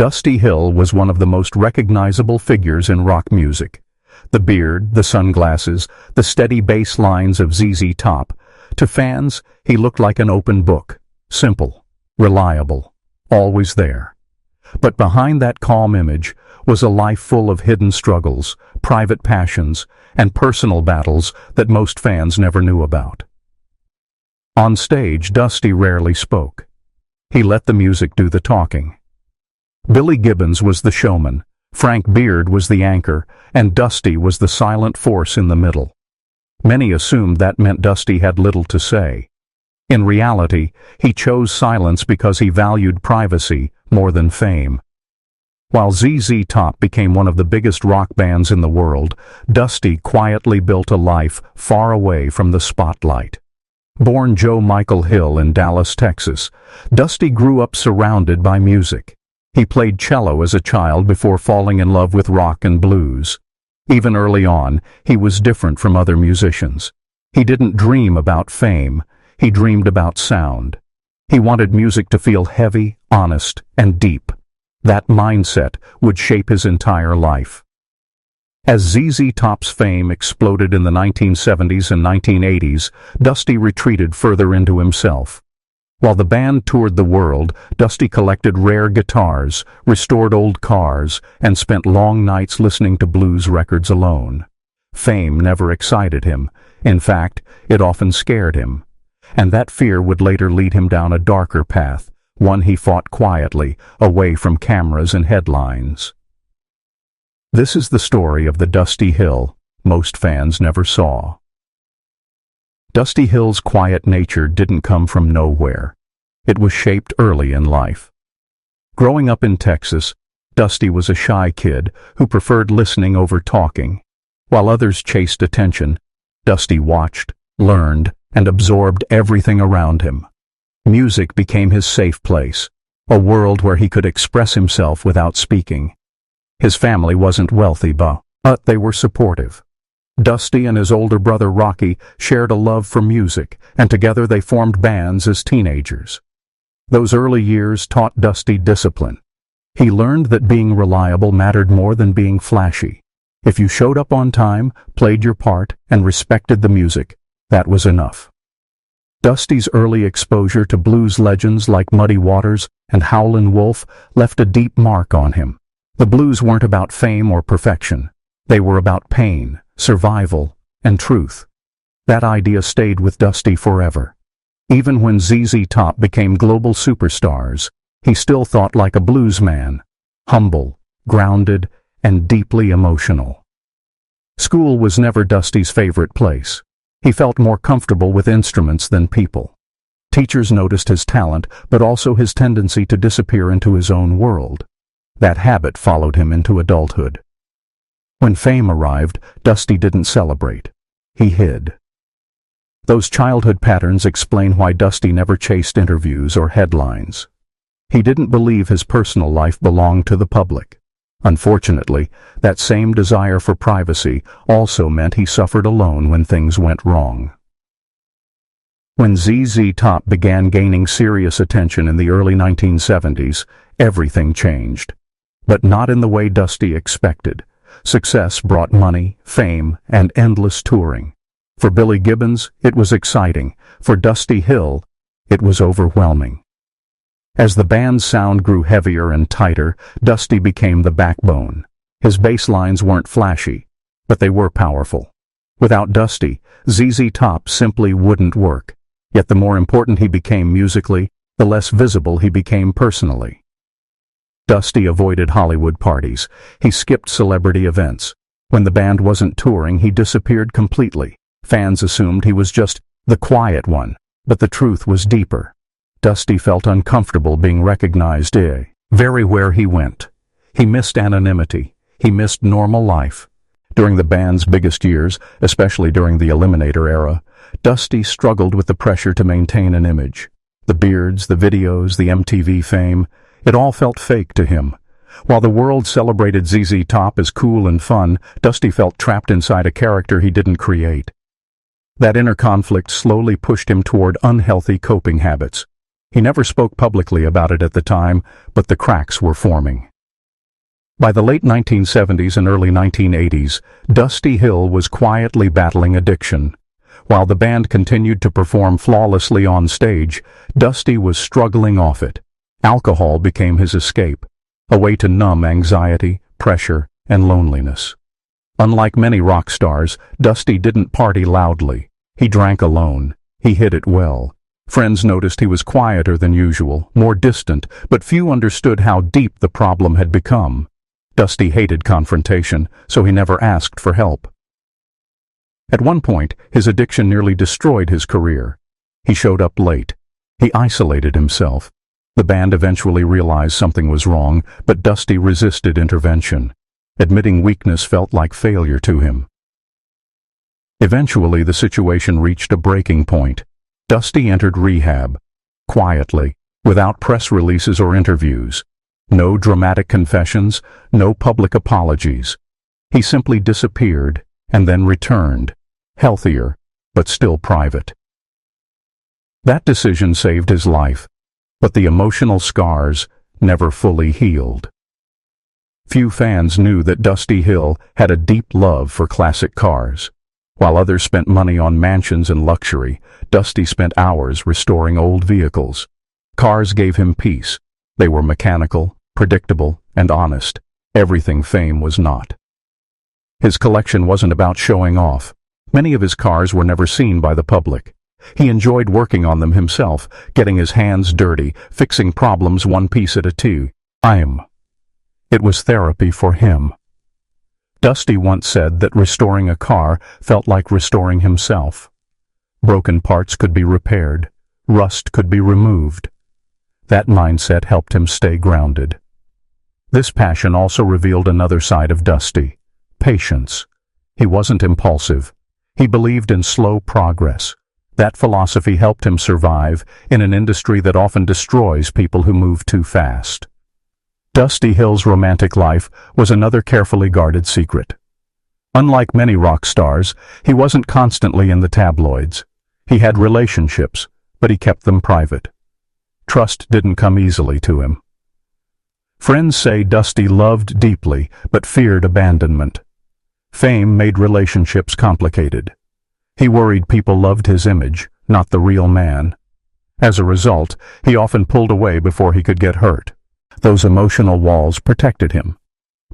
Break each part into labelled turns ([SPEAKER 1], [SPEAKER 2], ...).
[SPEAKER 1] Dusty Hill was one of the most recognizable figures in rock music. The beard, the sunglasses, the steady bass lines of ZZ Top. To fans, he looked like an open book, simple, reliable, always there. But behind that calm image was a life full of hidden struggles, private passions, and personal battles that most fans never knew about. On stage, Dusty rarely spoke. He let the music do the talking. Billy Gibbons was the showman, Frank Beard was the anchor, and Dusty was the silent force in the middle. Many assumed that meant Dusty had little to say. In reality, he chose silence because he valued privacy more than fame. While ZZ Top became one of the biggest rock bands in the world, Dusty quietly built a life far away from the spotlight. Born Joe Michael Hill in Dallas, Texas, Dusty grew up surrounded by music. He played cello as a child before falling in love with rock and blues. Even early on, he was different from other musicians. He didn't dream about fame, he dreamed about sound. He wanted music to feel heavy, honest, and deep. That mindset would shape his entire life. As ZZ Top's fame exploded in the 1970s and 1980s, Dusty retreated further into himself. While the band toured the world, Dusty collected rare guitars, restored old cars, and spent long nights listening to blues records alone. Fame never excited him. In fact, it often scared him. And that fear would later lead him down a darker path, one he fought quietly, away from cameras and headlines. This is the story of the Dusty Hill most fans never saw. Dusty Hill's quiet nature didn't come from nowhere. It was shaped early in life. Growing up in Texas, Dusty was a shy kid who preferred listening over talking. While others chased attention, Dusty watched, learned, and absorbed everything around him. Music became his safe place, a world where he could express himself without speaking. His family wasn't wealthy, but they were supportive. Dusty and his older brother Rocky shared a love for music, and together they formed bands as teenagers. Those early years taught Dusty discipline. He learned that being reliable mattered more than being flashy. If you showed up on time, played your part, and respected the music, that was enough. Dusty's early exposure to blues legends like Muddy Waters and Howlin' Wolf left a deep mark on him. The blues weren't about fame or perfection. They were about pain, survival, and truth. That idea stayed with Dusty forever. Even when ZZ Top became global superstars, he still thought like a blues man, humble, grounded, and deeply emotional. School was never Dusty's favorite place. He felt more comfortable with instruments than people. Teachers noticed his talent, but also his tendency to disappear into his own world. That habit followed him into adulthood. When fame arrived, Dusty didn't celebrate. He hid. Those childhood patterns explain why Dusty never chased interviews or headlines. He didn't believe his personal life belonged to the public. Unfortunately, that same desire for privacy also meant he suffered alone when things went wrong. When ZZ Top began gaining serious attention in the early 1970s, everything changed. But not in the way Dusty expected. Success brought money, fame, and endless touring. For Billy Gibbons, it was exciting. For Dusty Hill, it was overwhelming. As the band's sound grew heavier and tighter, Dusty became the backbone. His bass lines weren't flashy, but they were powerful. Without Dusty, ZZ Top simply wouldn't work. Yet the more important he became musically, the less visible he became personally. Dusty avoided Hollywood parties. He skipped celebrity events. When the band wasn't touring, he disappeared completely. Fans assumed he was just the quiet one, but the truth was deeper. Dusty felt uncomfortable being recognized very where he went. He missed anonymity. He missed normal life. During the band's biggest years, especially during the Eliminator era, Dusty struggled with the pressure to maintain an image. The beards, the videos, the MTV fame, it all felt fake to him. While the world celebrated ZZ Top as cool and fun, Dusty felt trapped inside a character he didn't create. That inner conflict slowly pushed him toward unhealthy coping habits. He never spoke publicly about it at the time, but the cracks were forming. By the late 1970s and early 1980s, Dusty Hill was quietly battling addiction. While the band continued to perform flawlessly on stage, Dusty was struggling off it. Alcohol became his escape, a way to numb anxiety, pressure, and loneliness. Unlike many rock stars, Dusty didn't party loudly. He drank alone. He hid it well. Friends noticed he was quieter than usual, more distant, but few understood how deep the problem had become. Dusty hated confrontation, so he never asked for help. At one point, his addiction nearly destroyed his career. He showed up late. He isolated himself. The band eventually realized something was wrong, but Dusty resisted intervention. Admitting weakness felt like failure to him. Eventually, the situation reached a breaking point. Dusty entered rehab, quietly, without press releases or interviews. No dramatic confessions, no public apologies. He simply disappeared and then returned, healthier, but still private. That decision saved his life, but the emotional scars never fully healed. Few fans knew that Dusty Hill had a deep love for classic cars. While others spent money on mansions and luxury, Dusty spent hours restoring old vehicles. Cars gave him peace. They were mechanical, predictable, and honest. Everything fame was not. His collection wasn't about showing off. Many of his cars were never seen by the public. He enjoyed working on them himself, getting his hands dirty, fixing problems one piece at a time. It was therapy for him. Dusty once said that restoring a car felt like restoring himself. Broken parts could be repaired. Rust could be removed. That mindset helped him stay grounded. This passion also revealed another side of Dusty: patience. He wasn't impulsive. He believed in slow progress. That philosophy helped him survive in an industry that often destroys people who move too fast. Dusty Hill's romantic life was another carefully guarded secret. Unlike many rock stars, he wasn't constantly in the tabloids. He had relationships, but he kept them private. Trust didn't come easily to him. Friends say Dusty loved deeply, but feared abandonment. Fame made relationships complicated. He worried people loved his image, not the real man. As a result, he often pulled away before he could get hurt. Those emotional walls protected him,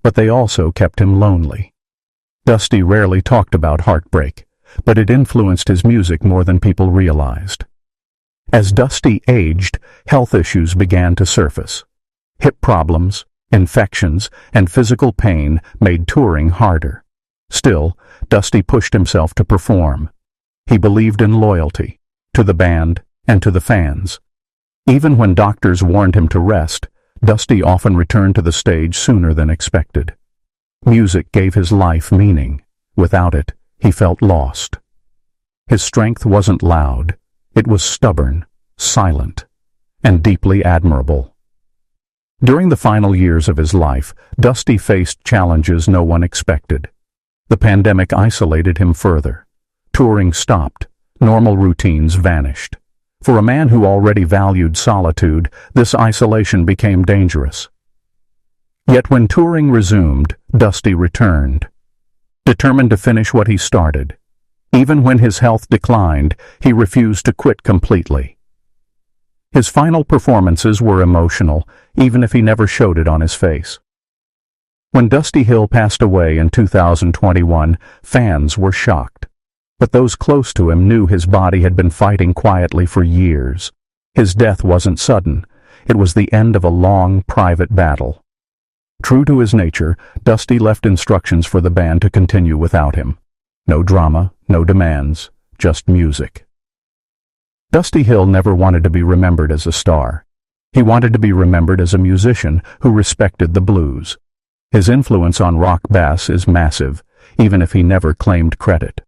[SPEAKER 1] but they also kept him lonely. Dusty rarely talked about heartbreak, but it influenced his music more than people realized. As Dusty aged, health issues began to surface. Hip problems, infections, and physical pain made touring harder. Still, Dusty pushed himself to perform. He believed in loyalty, to the band and to the fans. Even when doctors warned him to rest, Dusty often returned to the stage sooner than expected. Music gave his life meaning. Without it, he felt lost. His strength wasn't loud. It was stubborn, silent, and deeply admirable. During the final years of his life, Dusty faced challenges no one expected. The pandemic isolated him further. Touring stopped. Normal routines vanished. For a man who already valued solitude, this isolation became dangerous. Yet when touring resumed, Dusty returned, determined to finish what he started. Even when his health declined, he refused to quit completely. His final performances were emotional, even if he never showed it on his face. When Dusty Hill passed away in 2021, fans were shocked. But those close to him knew his body had been fighting quietly for years. His death wasn't sudden. It was the end of a long, private battle. True to his nature, Dusty left instructions for the band to continue without him. No drama, no demands, just music. Dusty Hill never wanted to be remembered as a star. He wanted to be remembered as a musician who respected the blues. His influence on rock bass is massive, even if he never claimed credit.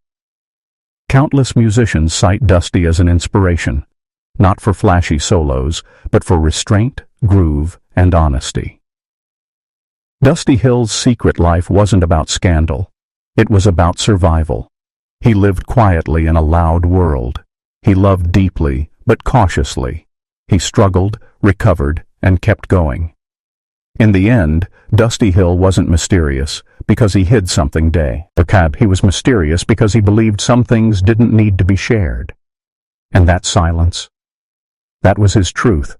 [SPEAKER 1] Countless musicians cite Dusty as an inspiration, not for flashy solos, but for restraint, groove, and honesty. Dusty Hill's secret life wasn't about scandal. It was about survival. He lived quietly in a loud world. He loved deeply, but cautiously. He struggled, recovered, and kept going. In the end, Dusty Hill wasn't mysterious because he hid something day. He was mysterious because he believed some things didn't need to be shared. And that silence, that was his truth.